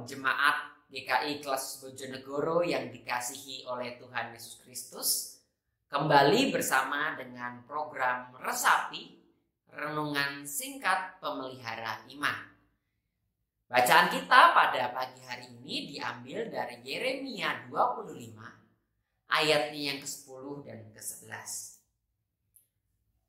jemaat GKI Kelas Bojonegoro yang dikasihi oleh Tuhan Yesus Kristus, kembali bersama dengan program Resapi, Renungan Singkat Pemelihara Iman. Bacaan kita pada pagi hari ini diambil dari Yeremia 25, ayatnya yang ke-10 dan ke-11.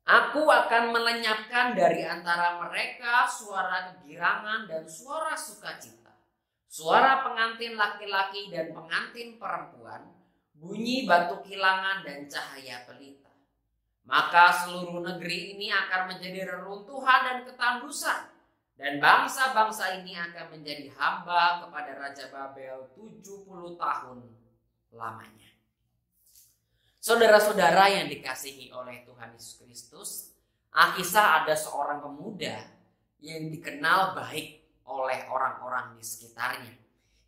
Aku akan melenyapkan dari antara mereka suara kegirangan dan suara sukacita, suara pengantin laki-laki dan pengantin perempuan, bunyi batu kilangan dan cahaya pelita. Maka seluruh negeri ini akan menjadi reruntuhan dan ketandusan, dan bangsa-bangsa ini akan menjadi hamba kepada Raja Babel 70 tahun lamanya. Saudara-saudara yang dikasihi oleh Tuhan Yesus Kristus, Alkisah ada seorang pemuda yang dikenal baik oleh orang-orang di sekitarnya.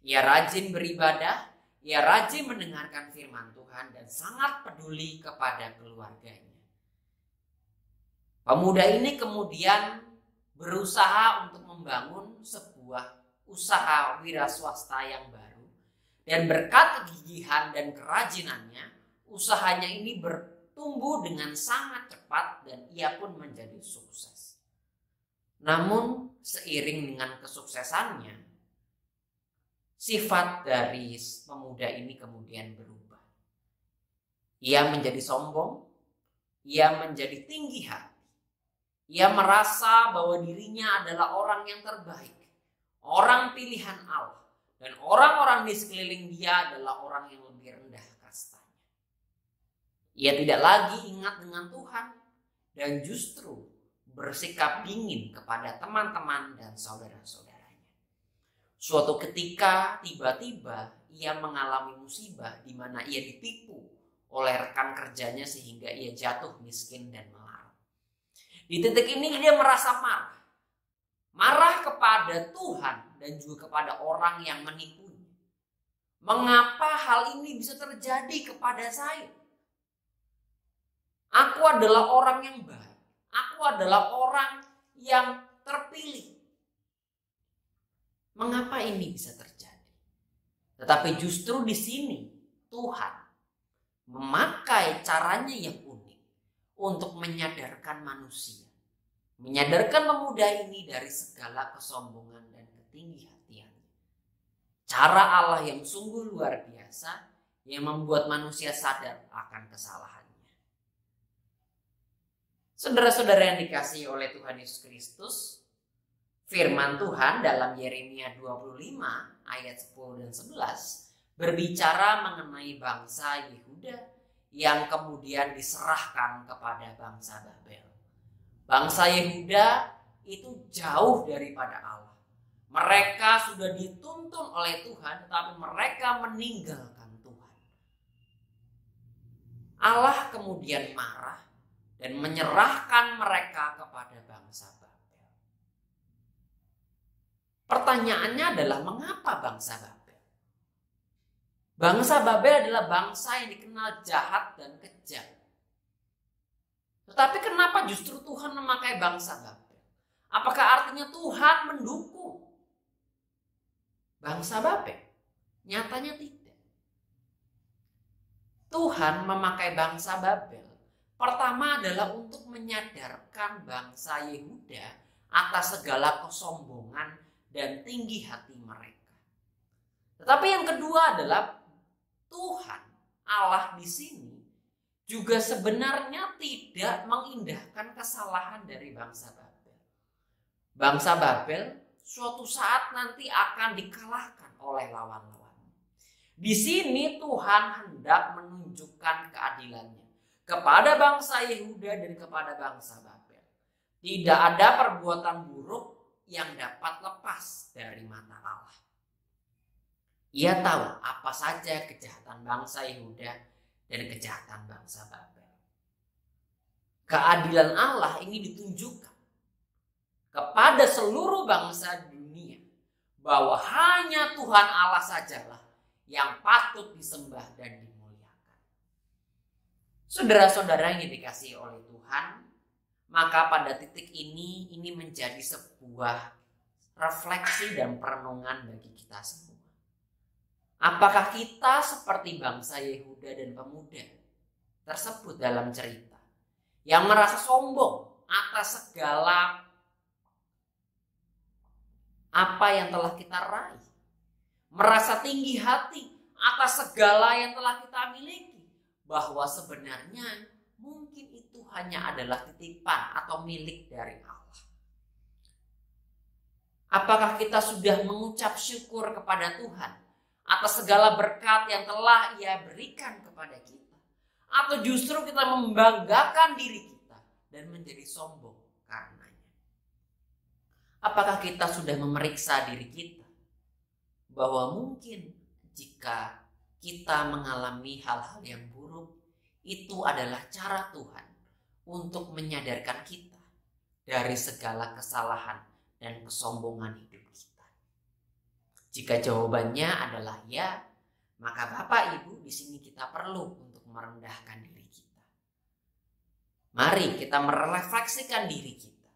Ia rajin beribadah, ia rajin mendengarkan firman Tuhan dan sangat peduli kepada keluarganya. Pemuda ini kemudian berusaha untuk membangun sebuah usaha wira swasta yang baru, dan berkat kegigihan dan kerajinannya, usahanya ini bertumbuh dengan sangat cepat dan ia pun menjadi sukses. Namun seiring dengan kesuksesannya, sifat dari pemuda ini kemudian berubah. Ia menjadi sombong, ia menjadi tinggi hati. Ia merasa bahwa dirinya adalah orang yang terbaik, orang pilihan Allah, dan orang-orang di sekeliling dia adalah orang yang lebih rendah kastanya. Ia tidak lagi ingat dengan Tuhan dan justru bersikap dingin kepada teman-teman dan saudara-saudaranya. Suatu ketika tiba-tiba ia mengalami musibah di mana ia ditipu oleh rekan kerjanya sehingga ia jatuh miskin dan melarat. Di titik ini dia merasa marah. Marah kepada Tuhan dan juga kepada orang yang menipunya. Mengapa hal ini bisa terjadi kepada saya? Aku adalah orang yang baik. Aku adalah orang yang terpilih. Mengapa ini bisa terjadi? Tetapi justru di sini Tuhan memakai caranya yang unik untuk menyadarkan manusia. Menyadarkan pemuda ini dari segala kesombongan dan ketinggi-hatiannya. Cara Allah yang sungguh luar biasa yang membuat manusia sadar akan kesalahannya. Saudara-saudara yang dikasihi oleh Tuhan Yesus Kristus, firman Tuhan dalam Yeremia 25 ayat 10 dan 11 berbicara mengenai bangsa Yehuda yang kemudian diserahkan kepada bangsa Babel. Bangsa Yehuda itu jauh daripada Allah. Mereka sudah dituntun oleh Tuhan, tetapi mereka meninggalkan Tuhan. Allah kemudian marah dan menyerahkan mereka kepada bangsa Babel. Pertanyaannya adalah mengapa bangsa Babel? Bangsa Babel adalah bangsa yang dikenal jahat dan kejam. Tetapi kenapa justru Tuhan memakai bangsa Babel? Apakah artinya Tuhan mendukung bangsa Babel? Nyatanya tidak. Tuhan memakai bangsa Babel pertama adalah untuk menyadarkan bangsa Yehuda atas segala kesombongan dan tinggi hati mereka. Tetapi yang kedua adalah Tuhan Allah di sini juga sebenarnya tidak mengindahkan kesalahan dari bangsa Babel. Bangsa Babel suatu saat nanti akan dikalahkan oleh lawan-lawannya. Di sini Tuhan hendak menunjukkan keadilannya kepada bangsa Yehuda dan kepada bangsa Babel. Tidak ada perbuatan buruk yang dapat lepas dari mata Allah. Ia tahu apa saja kejahatan bangsa Yehuda dan kejahatan bangsa Babel. Keadilan Allah ini ditunjukkan kepada seluruh bangsa dunia bahwa hanya Tuhan Allah sajalah yang patut disembah dan dimuliakan. Saudara-saudara yang dikasihi oleh Tuhan, maka pada titik ini menjadi sebuah refleksi dan perenungan bagi kita semua. Apakah kita seperti bangsa Yehuda dan pemuda tersebut dalam cerita yang merasa sombong atas segala apa yang telah kita raih, merasa tinggi hati atas segala yang telah kita miliki, bahwa sebenarnya mungkin itu hanya adalah titipan atau milik dari Allah? Apakah kita sudah mengucap syukur kepada Tuhan atas segala berkat yang telah Ia berikan kepada kita? Atau justru kita membanggakan diri kita dan menjadi sombong karenanya? Apakah kita sudah memeriksa diri kita bahwa mungkin jika kita mengalami hal-hal yang buruk, itu adalah cara Tuhan untuk menyadarkan kita dari segala kesalahan dan kesombongan hidup kita? Jika jawabannya adalah ya, maka Bapak Ibu, di sini kita perlu untuk merendahkan diri kita. Mari kita merefleksikan diri kita,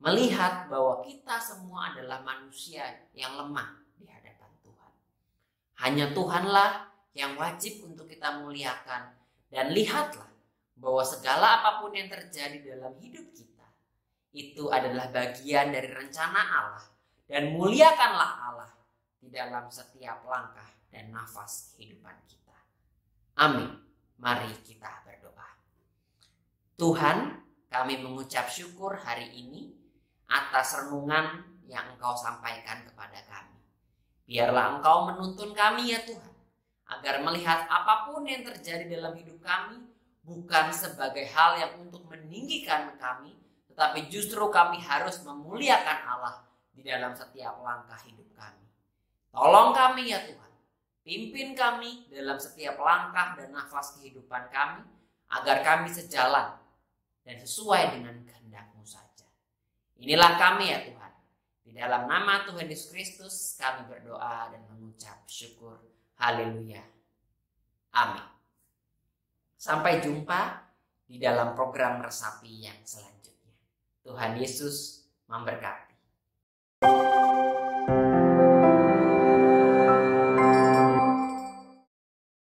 melihat bahwa kita semua adalah manusia yang lemah di hadapan Tuhan. Hanya Tuhanlah yang wajib untuk kita muliakan, dan lihatlah bahwa segala apapun yang terjadi dalam hidup kita itu adalah bagian dari rencana Allah, dan muliakanlah Allah di dalam setiap langkah dan nafas kehidupan kita. Amin. Mari kita berdoa. Tuhan, kami mengucap syukur hari ini atas renungan yang Engkau sampaikan kepada kami. Biarlah Engkau menuntun kami ya Tuhan, agar melihat apapun yang terjadi dalam hidup kami bukan sebagai hal yang untuk meninggikan kami, tetapi justru kami harus memuliakan Allah di dalam setiap langkah hidup kami. Tolong kami ya Tuhan, pimpin kami dalam setiap langkah dan nafas kehidupan kami, agar kami sejalan dan sesuai dengan kehendak-Mu saja. Inilah kami ya Tuhan. Di dalam nama Tuhan Yesus Kristus kami berdoa dan mengucap syukur. Haleluya. Amin. Sampai jumpa di dalam program Resapi yang selanjutnya. Tuhan Yesus memberkati.